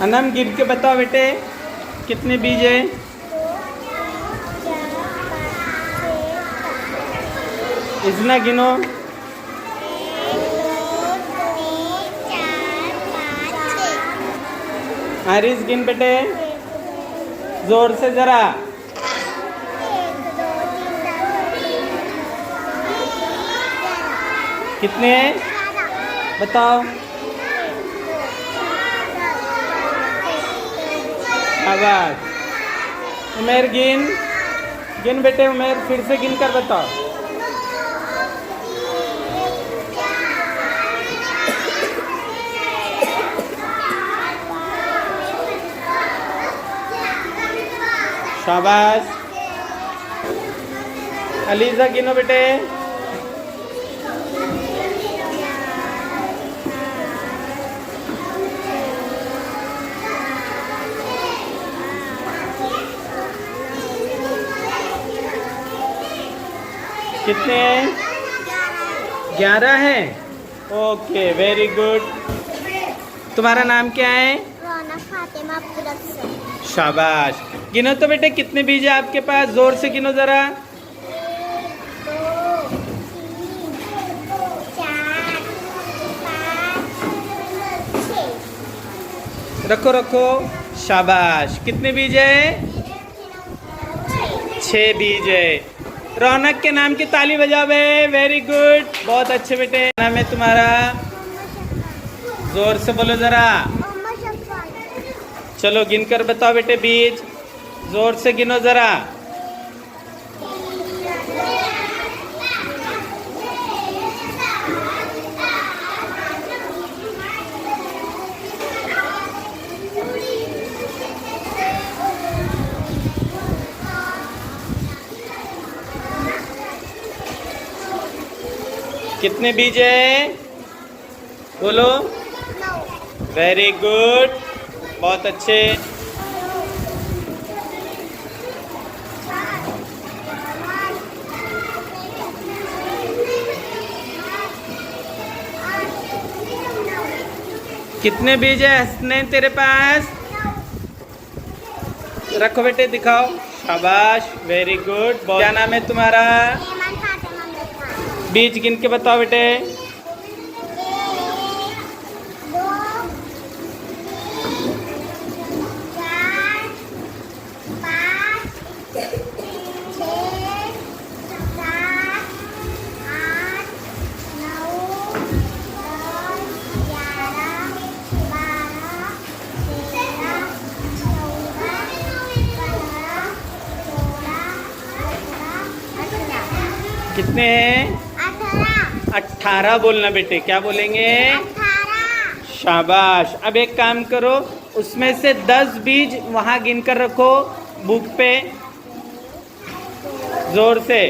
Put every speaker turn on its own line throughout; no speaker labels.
अनम गिन के बताओ बेटे, कितने बीज है? इतना गिनो। आरिस गिन बेटे, जोर से जरा। कितने बताओ? शाबाश। उमेर गिन, गिन बेटे उमेर, फिर से गिन कर बताओ। शाबाश। अलीजा गिनो बेटे। कितने हैं? 11 हैं। Okay, very good. तुम्हारा नाम क्या है? शाबाश। गिनो तो बेटे, कितने बीज है आपके पास? जोर से गिनो जरा। रखो रखो। शाबाश। कितने बीज है? 6 बीज है। रौनक के नाम की ताली बजावे। वेरी गुड, बहुत अच्छे बेटे। नाम है तुम्हारा? जोर से बोलो जरा। चलो गिन कर बताओ बेटे बीज, जोर से गिनो जरा। कितने बीज है? बोलो। वेरी गुड, बहुत अच्छे। कितने बीज है हसनैन तेरे पास? रखो बेटे, दिखाओ। शाबाश, वेरी गुड। क्या नाम है तुम्हारा? बीज गिन के बताओ बेटे। कितने हैं? 18 बोलना बेटे। क्या बोलेंगे?
18।
शाबाश। अब एक काम करो, उसमें से 10 बीज वहां गिन कर रखो बुक पे, जोर से।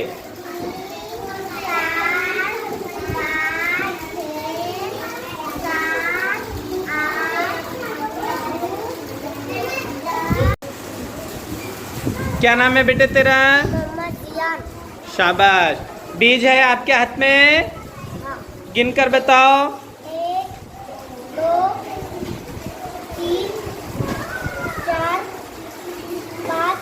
क्या नाम है बेटे तेरा? शाबाश। बीज है आपके हाथ में, गिन कर बताओ।
1 2 3 4 5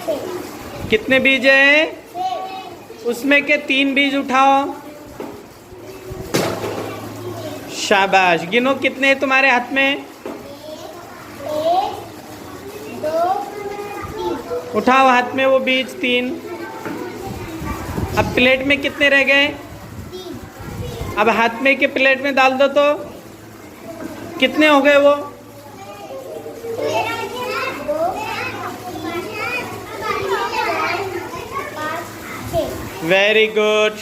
6।
कितने बीज है?
6।
उसमें के 3 बीज उठाओ। शाबाश। गिनो कितने हैं तुम्हारे हाथ में?
1 2 3।
उठाओ हाथ में वो बीज 3। अब प्लेट में कितने रह गए?
3।
अब हाथ में के प्लेट में डाल दो तो कितने हो गए वो?
5 6।
Very good.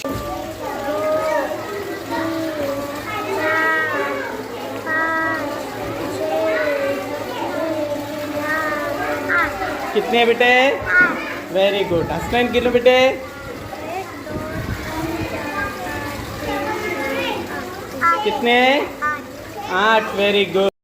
कितने हैं बेटे? Very good. हसनैन गिनो बेटे। कितने? 8। Very good.